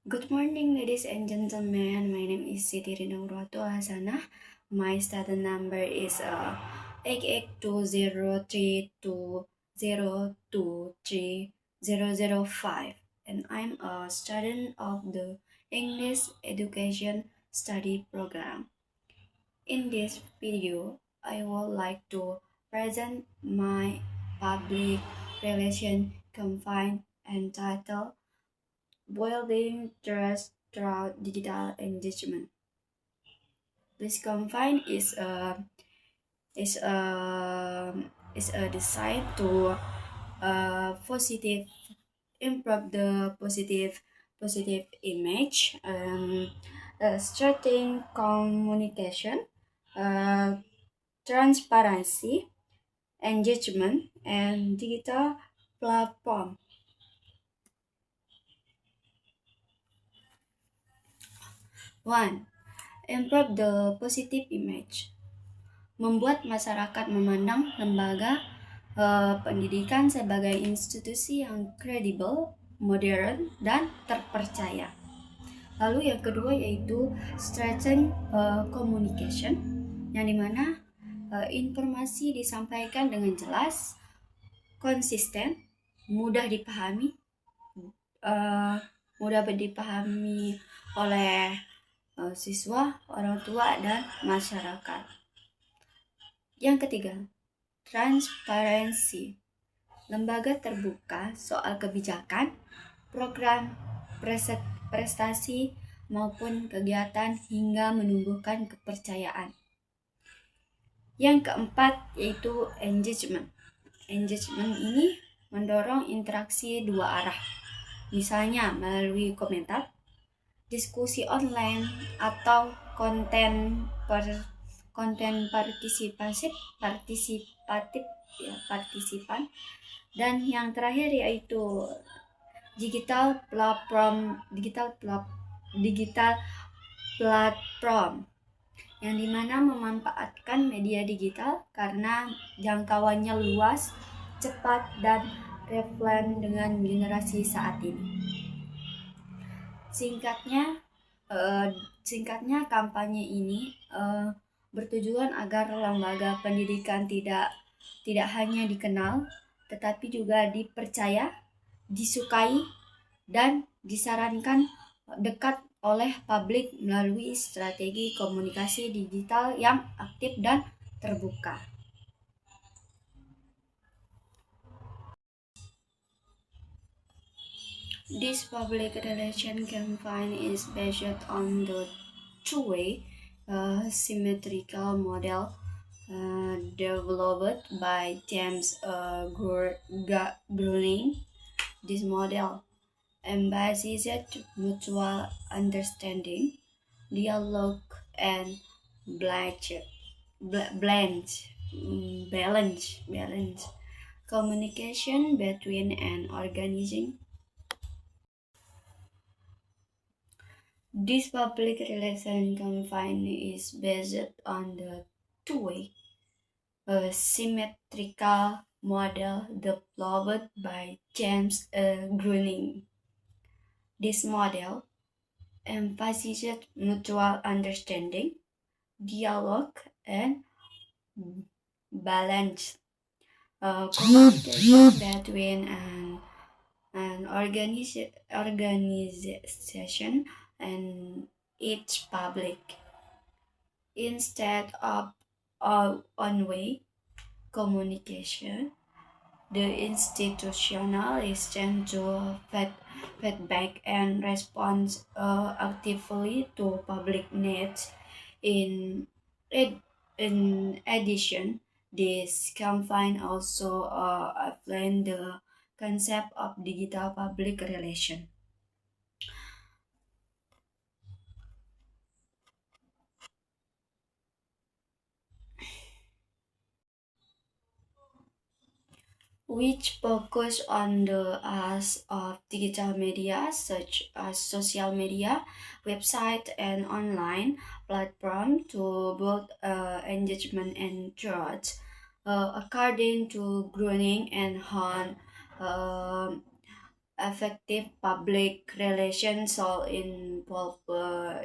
Good morning, ladies and gentlemen. My name is Siti Rinawratu Hasanah. My student number is 882032023005, and I'm a student of the English Education Study Program. In this video, I would like to present my public relation campaign entitled Building Trust Through Digital Engagement. This campaign is a is a design to positive improve the positive image, strengthen communication, uh, transparency, engagement, and digital platform. One, improve the positive image. Membuat masyarakat memandang lembaga pendidikan sebagai institusi yang kredibel, modern, dan terpercaya. Lalu yang kedua yaitu strengthen communication, yang dimana informasi disampaikan dengan jelas, konsisten, mudah dipahami, uh, mudah dipahami oleh siswa, orang tua, dan masyarakat. Yang ketiga, transparansi. Lembaga terbuka soal kebijakan, program, prestasi, maupun kegiatan hingga menumbuhkan kepercayaan. Yang keempat yaitu engagement. Engagement ini mendorong interaksi dua arah, misalnya melalui komentar, diskusi online, atau konten partisipatif ya, partisipan. Dan yang terakhir yaitu digital platform, yang dimana memanfaatkan media digital karena jangkauannya luas, cepat, dan relevan dengan generasi saat ini. Singkatnya kampanye ini bertujuan agar lembaga pendidikan tidak hanya dikenal, tetapi juga dipercaya, disukai, dan disarankan dekat oleh publik melalui strategi komunikasi digital yang aktif dan terbuka. This public relation campaign is based on the two-way symmetrical model developed by James Gruning. This model emphasizes mutual understanding, dialogue, and balance communication between an organizing. This public relation campaign is based on the two-way symmetrical model developed by James Gruning. This model emphasizes mutual understanding, dialogue, and balance communication between an organization and its public. Instead of one-way communication, the institutional listen to feedback and responds actively to public needs. In, in addition, this campaign also applies the concept of digital public relation, which focus on the use of digital media such as social media, website, and online platform to build engagement and trust. According to Groening and Hahn, Effective public relations all involve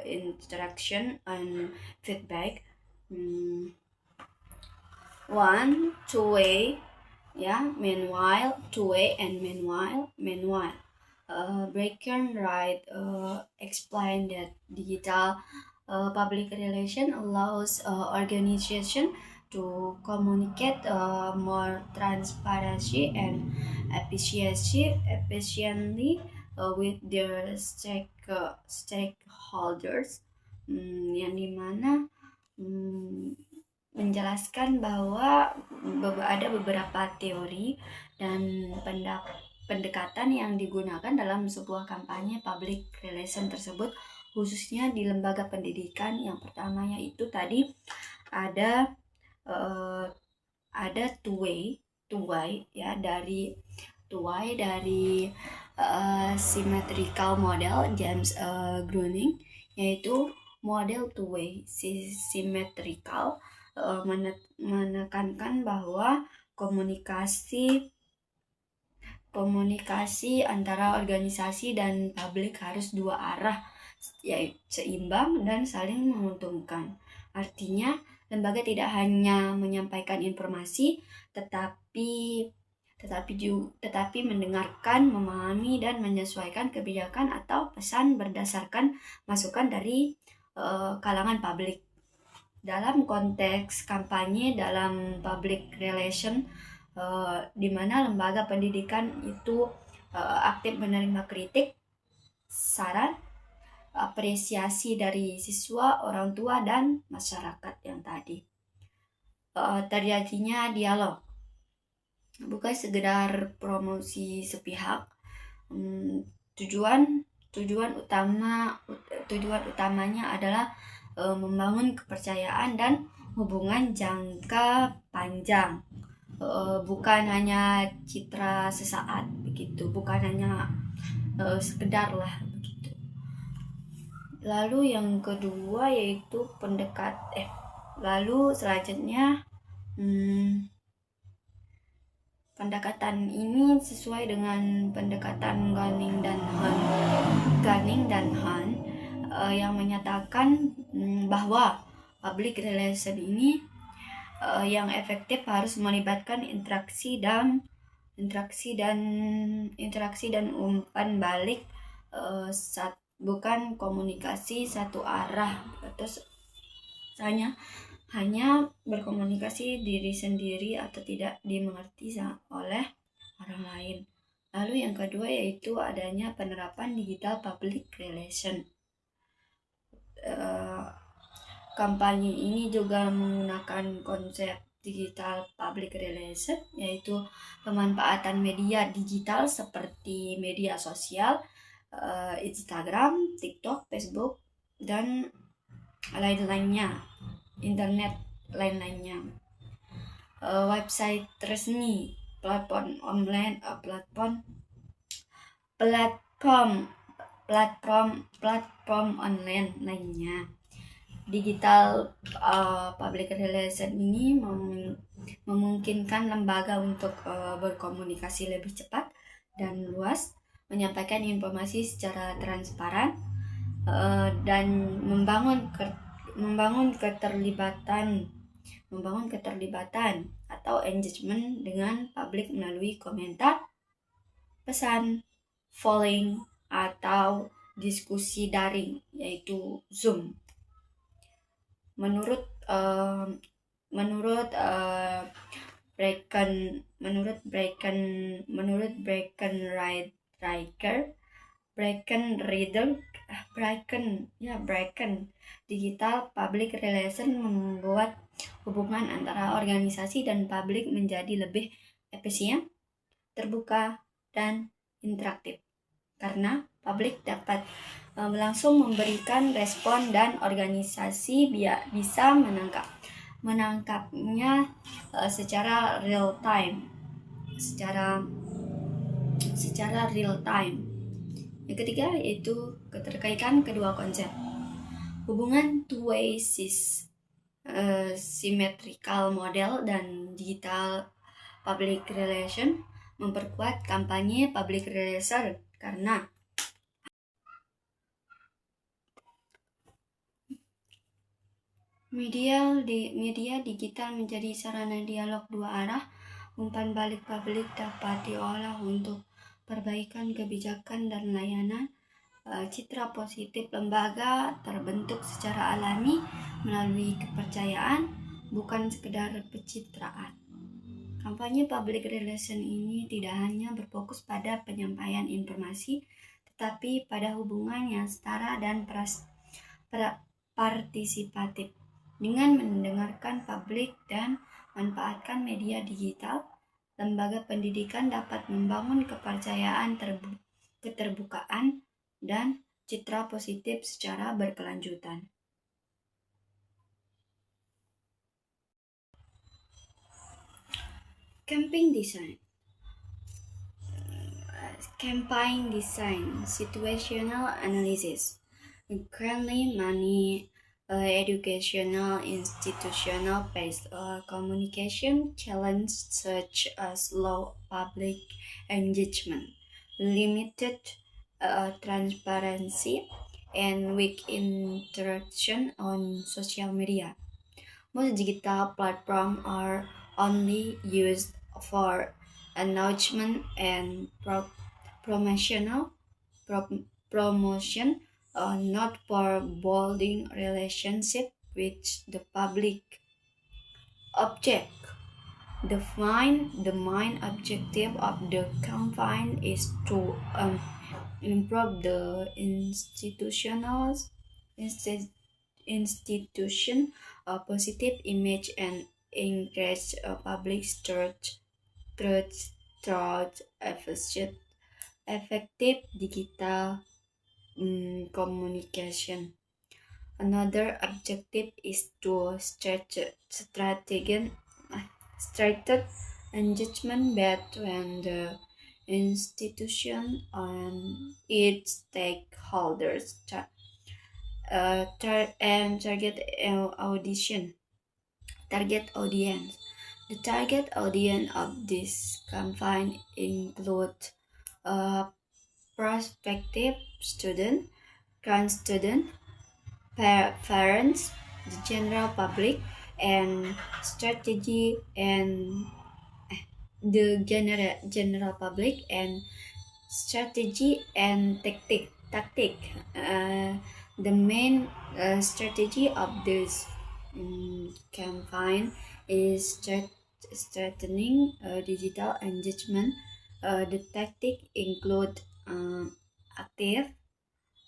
interaction and feedback. Hmm, one, two-way, yeah, meanwhile. Bracken Wright explained that digital public relation allows organization to communicate more transparency and efficiently with their stakeholders, yang dimana hmm, menjelaskan bahwa ada beberapa teori dan pendekatan yang digunakan dalam sebuah kampanye public relation tersebut, khususnya di lembaga pendidikan. Yang pertamanya itu tadi ada eh, ada two-way ya, dari symmetrical model James Groening, yaitu model two-way symmetrical menekankan bahwa komunikasi antara organisasi dan publik harus dua arah, yaitu seimbang dan saling menguntungkan. Artinya, lembaga tidak hanya menyampaikan informasi, tetapi mendengarkan, memahami, dan menyesuaikan kebijakan atau pesan berdasarkan masukan dari kalangan publik. Dalam konteks kampanye dalam public relation, di mana lembaga pendidikan itu aktif menerima kritik, saran, apresiasi dari siswa, orang tua, dan masyarakat yang tadi. Terjadinya dialog, bukan sekedar promosi sepihak. Tujuan utamanya adalah membangun kepercayaan dan hubungan jangka panjang, bukan hanya citra sesaat begitu, bukan hanya sekedar lah begitu. Lalu yang kedua yaitu lalu selanjutnya pendekatan ini sesuai dengan pendekatan Gunning dan Han yang menyatakan bahwa public relation ini yang efektif harus melibatkan interaksi dan umpan balik, bukan komunikasi satu arah, terus hanya berkomunikasi diri sendiri atau tidak dimengerti oleh orang lain. Lalu yang kedua yaitu adanya penerapan digital public relation. Kampanye ini juga menggunakan konsep digital public relation, yaitu pemanfaatan media digital seperti media sosial, Instagram, TikTok, Facebook, dan lain-lainnya, internet lain-lainnya. Website resmi, platform online, platform online lainnya. Digital public relation ini memungkinkan lembaga untuk berkomunikasi lebih cepat dan luas, menyampaikan informasi secara transparan, dan membangun keterlibatan atau engagement dengan publik melalui komentar, pesan, polling, atau diskusi daring, yaitu Zoom. Menurut Bracken, digital public relation membuat hubungan antara organisasi dan publik menjadi lebih efisien, terbuka, dan interaktif, karena publik dapat langsung memberikan respon dan organisasi bisa menangkapnya secara real time. Yang ketiga yaitu keterkaitan kedua konsep. Hubungan two-way symmetrical model dan digital public relation memperkuat kampanye public relation karena media digital menjadi sarana dialog dua arah. Umpan balik publik dapat diolah untuk perbaikan kebijakan dan layanan. Citra positif lembaga terbentuk secara alami melalui kepercayaan, bukan sekedar pencitraan. Kampanye public relation ini tidak hanya berfokus pada penyampaian informasi, tetapi pada hubungan yang setara dan partisipatif. Dengan mendengarkan publik dan manfaatkan media digital, lembaga pendidikan dapat membangun kepercayaan, keterbukaan, dan citra positif secara berkelanjutan. Campaign design. Campaign design, situational analysis. Currently, many educational institutional based communication challenges such as low public engagement, limited transparency, and weak interaction on social media. Most digital platforms are only used for announcement and promotional promotion, not for building relationship with the public. Object. The main objective of the campaign is to improve the institution a positive image and encourage public through effective digital communication. Another objective is to strategic engagement between the institution and its stakeholders and target audience. The target audience of this campaign include prospective student, current student, parents, the general public, and strategy and the general public and strategy and tactic. The main strategy of this campaign is strengthening digital engagement. The tactic include active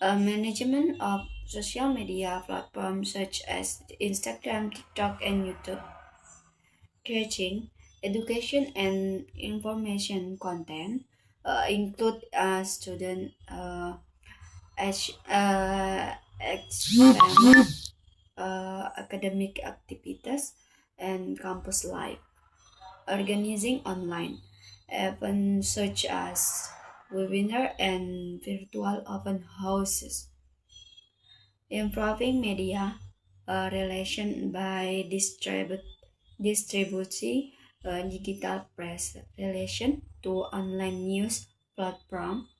management of social media platforms such as Instagram, TikTok, and YouTube, creating education and information content, include student experiment, academic activities, and campus life. Organizing online events such as webinar and virtual open houses. Improving media relation by distributing digital press relation to online news platform,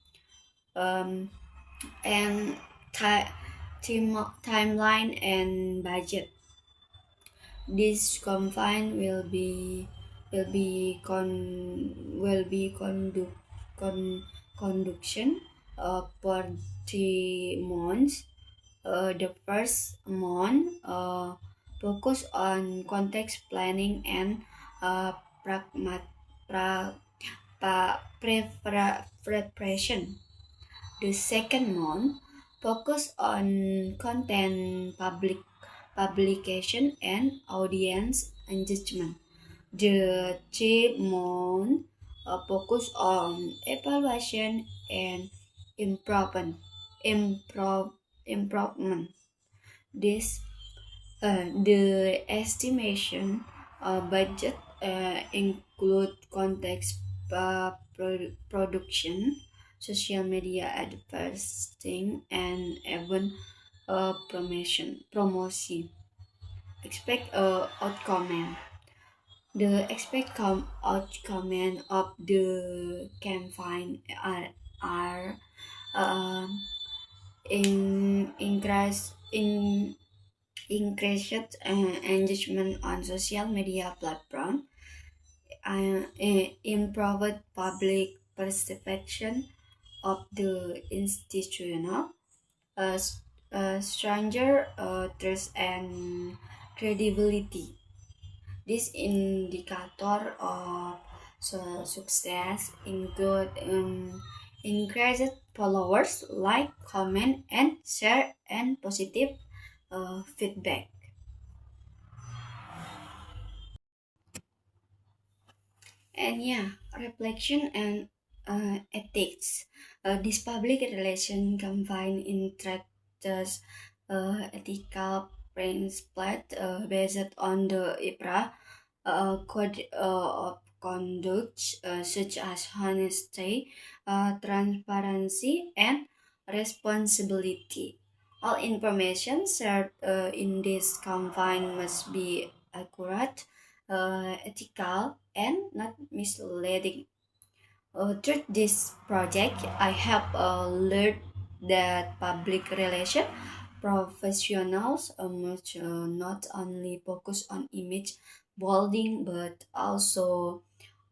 um, and timeline and budget. This campaign will be conduction for 3 months. The first month focus on context planning and pragmat pra, preparation. The second month focus on content publication and audience engagement. The third month focus on evaluation and improvement. Improve, improvement. This the estimation budget include context production, social media advertising, and even promotion. Expect outcome. The outcome of the campaign are uh, in increased engagement on social media platform, improved public perception of the institutional, uh, stranger trust and credibility. This indicator of success include increased followers, like, comment, and share, and positive feedback. And yeah, reflection and ethics. This public relation combine interactors ethical principles based on the IPRA code of conduct, such as honesty, transparency, and responsibility. All information shared in this confine must be accurate, ethical, and not misleading. Through this project, I have learned that public relation professionals must not only focus on image building but also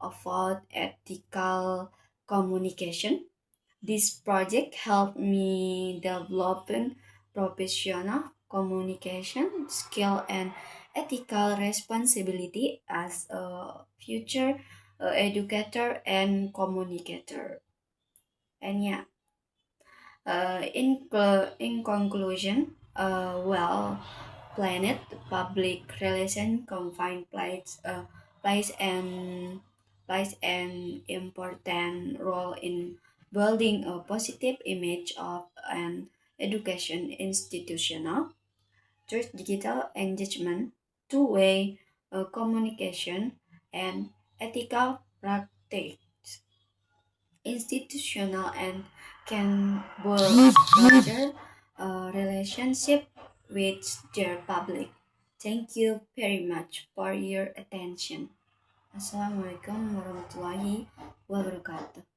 about ethical communication. This project helped me developing professional communication skill and ethical responsibility as a future educator and communicator. And yeah, in conclusion, well, planet public relation combined plays an plays an important role in building a positive image of an education institutional through digital engagement, two-way communication, and ethical practice institutional and can build stronger relationship with their public. Thank you very much for your attention. Assalamualaikum warahmatullahi wabarakatuh.